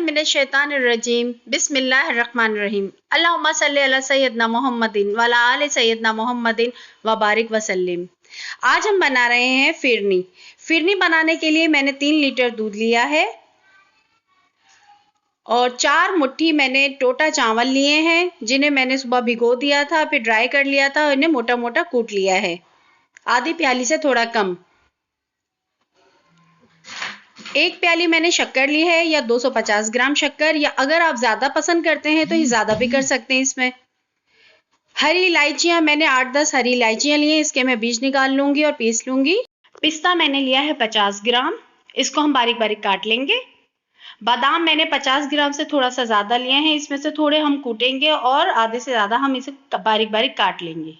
मिनश्शैतानिर्रजीम बिस्मिल्लाहिर्रहमानिर्रहीम अल्लाहुम्मा सल्ली अला सय्यदना मुहम्मदिन व अला आलि सय्यदना मुहम्मदिन व बारिक वसल्लिम। आज हम बना रहे हैं फिरनी। फिरनी बनाने के लिए मैंने 3 लीटर दूध लिया है और 4 मुट्ठी मैंने टोटा चावल लिए हैं, जिन्हें मैंने सुबह भिगो दिया था, फिर ड्राई कर लिया था और इन्हें मोटा मोटा कूट लिया है, आधी प्याली से थोड़ा कम। 1 प्याली मैंने शक्कर ली है या 250 ग्राम शक्कर, या अगर आप ज्यादा पसंद करते हैं तो ये ज्यादा भी कर सकते हैं। इसमें हरी इलायचियां मैंने 8-10 हरी इलायचियां ली हैं, इसके मैं बीज निकाल लूंगी और पीस लूंगी। पिस्ता मैंने लिया है 50 ग्राम, इसको हम बारीक बारीक काट लेंगे। बादाम मैंने 50 ग्राम से थोड़ा सा ज्यादा लिए हैं, इसमें से थोड़े हम कूटेंगे और आधे से ज्यादा हम इसे बारीक बारीक काट लेंगे।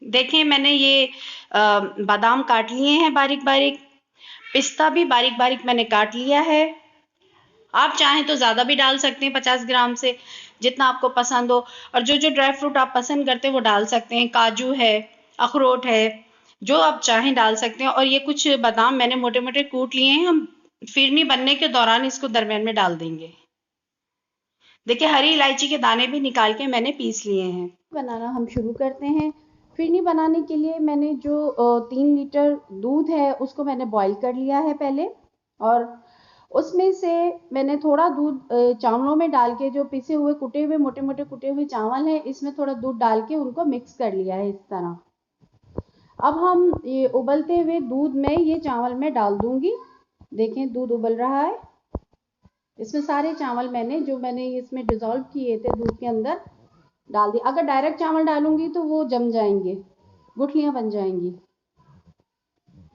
देखें, मैंने ये बादाम काट लिए हैं बारीक बारीक, पिस्ता भी बारीक बारीक मैंने काट लिया है। आप चाहें तो ज्यादा भी डाल सकते हैं, 50 ग्राम से जितना आपको पसंद हो। और जो जो ड्राई फ्रूट आप पसंद करते हैं वो डाल सकते हैं, काजू है, अखरोट है, जो आप चाहें डाल सकते हैं। और ये कुछ बादाम मैंने मोटे मोटे कूट लिए हैं, हम फिरनी बनने के दौरान इसको दरमियान में डाल देंगे। देखिए, हरी इलायची के दाने भी निकाल के मैंने पीस लिए हैं। बनाना हम शुरू करते हैं। फिरनी बनाने के लिए मैंने जो 3 लीटर दूध है उसको मैंने बॉईल कर लिया है पहले, और उसमें से मैंने थोड़ा दूध चावलों में डाल के, जो पिसे हुए कुटे हुए मोटे मोटे कुटे हुए चावल हैं, इसमें थोड़ा दूध डाल के उनको मिक्स कर लिया है इस तरह। अब हम ये उबलते हुए दूध में ये चावल मैं डाल दूंगी। देखें, दूध उबल रहा है। इसमें सारे चावल मैंने इसमें डिजोल्व किए थे दूध के अंदर डाल दिए। अगर डायरेक्ट चावल डालूंगी तो वो जम जाएंगे, गुठलियां बन जाएंगी।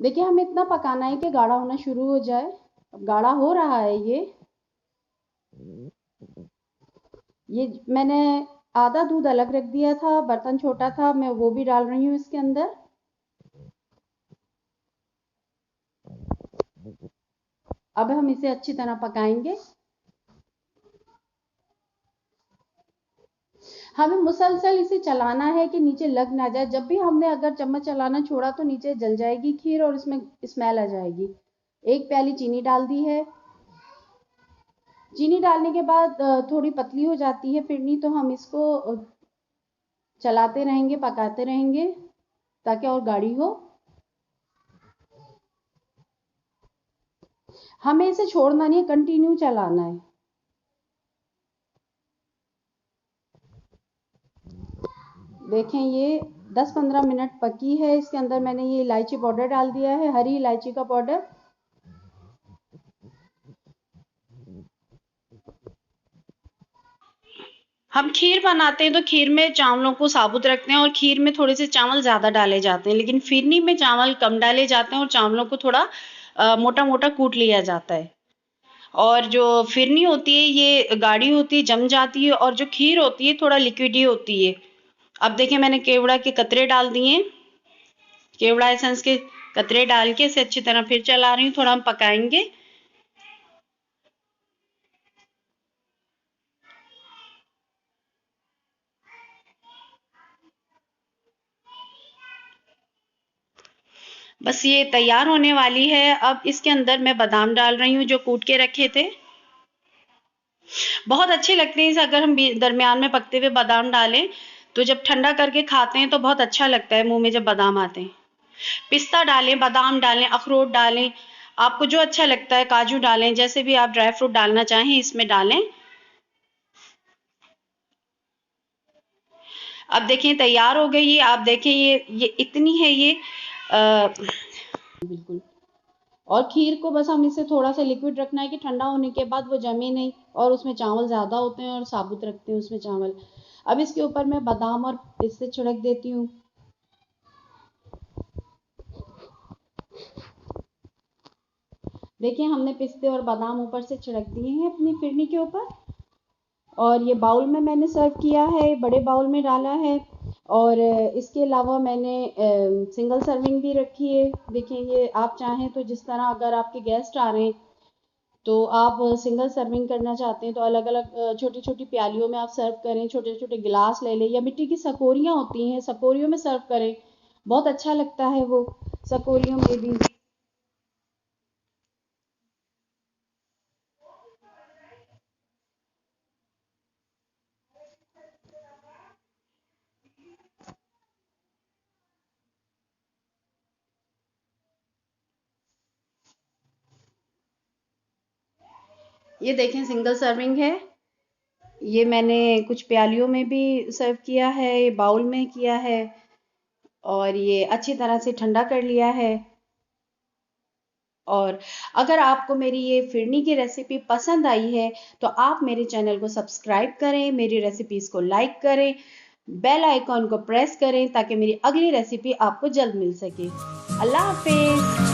देखिए, हमें इतना पकाना है कि गाढ़ा होना शुरू हो जाए। अब गाढ़ा हो रहा है ये मैंने आधा दूध अलग रख दिया था, बर्तन छोटा था, मैं वो भी डाल रही हूँ इसके अंदर। अब हम इसे अच्छी तरह पकाएंगे। हमें मुसलसल इसे चलाना है कि नीचे लग ना जाए। जब भी हमने अगर चम्मच चलाना छोड़ा तो नीचे जल जाएगी खीर और इसमें स्मेल आ जाएगी। 1 प्याली चीनी डाल दी है। चीनी डालने के बाद थोड़ी पतली हो जाती है फिरनी, तो हम इसको चलाते रहेंगे, पकाते रहेंगे ताकि और गाढ़ी हो। हमें इसे छोड़ना नहीं है, कंटिन्यू चलाना है। देखें, ये 10-15 मिनट पकी है। इसके अंदर मैंने ये इलायची पाउडर डाल दिया है, हरी इलायची का पाउडर। हम खीर बनाते हैं तो खीर में चावलों को साबुत रखते हैं और खीर में थोड़े से चावल ज्यादा डाले जाते हैं, लेकिन फिरनी में चावल कम डाले जाते हैं और चावलों को थोड़ा मोटा मोटा कूट लिया जाता है। और जो फिरनी होती है ये गाढ़ी होती है, जम जाती है, और जो खीर होती है थोड़ा लिक्विडी होती है। अब देखिए, मैंने केवड़ा के कतरे डाल दिए, केवड़ा एसेंस के कतरे डाल के इसे अच्छी तरह फिर चला रही हूँ। थोड़ा हम पकाएंगे। बस ये तैयार होने वाली है। अब इसके अंदर मैं बादाम डाल रही हूँ जो कूट के रखे थे। बहुत अच्छे लगते हैं इसे अगर हम दरमियान में पकते हुए बादाम डालें, तो जब ठंडा करके खाते हैं तो बहुत अच्छा लगता है मुंह में जब बादाम आते हैं। पिस्ता डालें, बादाम डालें, अखरोट डालें, आपको जो अच्छा लगता है, काजू डालें, जैसे भी आप ड्राई फ्रूट डालना चाहें इसमें डालें। अब देखें, तैयार हो गई ये। आप देखें, ये इतनी है ये बिल्कुल। और खीर को बस हम इसे थोड़ा सा लिक्विड रखना है कि ठंडा होने के बाद वो जमे नहीं, और उसमें चावल ज्यादा होते हैं और साबुत रखते हैं उसमें चावल। अब इसके ऊपर मैं बादाम और पिस्ते छिड़क देती हूँ। देखिए, हमने पिस्ते और बादाम ऊपर से छिड़क दिए हैं अपनी फिरनी के ऊपर। और ये बाउल में मैंने सर्व किया है, बड़े बाउल में डाला है। और इसके अलावा मैंने सिंगल सर्विंग भी रखी है। देखिए, ये आप चाहें तो जिस तरह, अगर आपके गेस्ट आ रहे हैं तो आप सिंगल सर्विंग करना चाहते हैं तो अलग अलग छोटी छोटी प्यालियों में आप सर्व करें, छोटे छोटे गिलास ले लें, या मिट्टी की सकोरियाँ होती हैं, सकोरियों में सर्व करें, बहुत अच्छा लगता है वो सकोरियों में भी। ये देखें सिंगल सर्विंग है। ये मैंने कुछ प्यालियों में भी सर्व किया है, ये बाउल में किया है, और ये अच्छी तरह से ठंडा कर लिया है। और अगर आपको मेरी ये फिरनी की रेसिपी पसंद आई है तो आप मेरे चैनल को सब्सक्राइब करें, मेरी रेसिपीज़ को लाइक करें, बेल आइकॉन को प्रेस करें ताकि मेरी अगली रेसिपी आपको जल्द मिल सके। अल्लाह हाफिज़।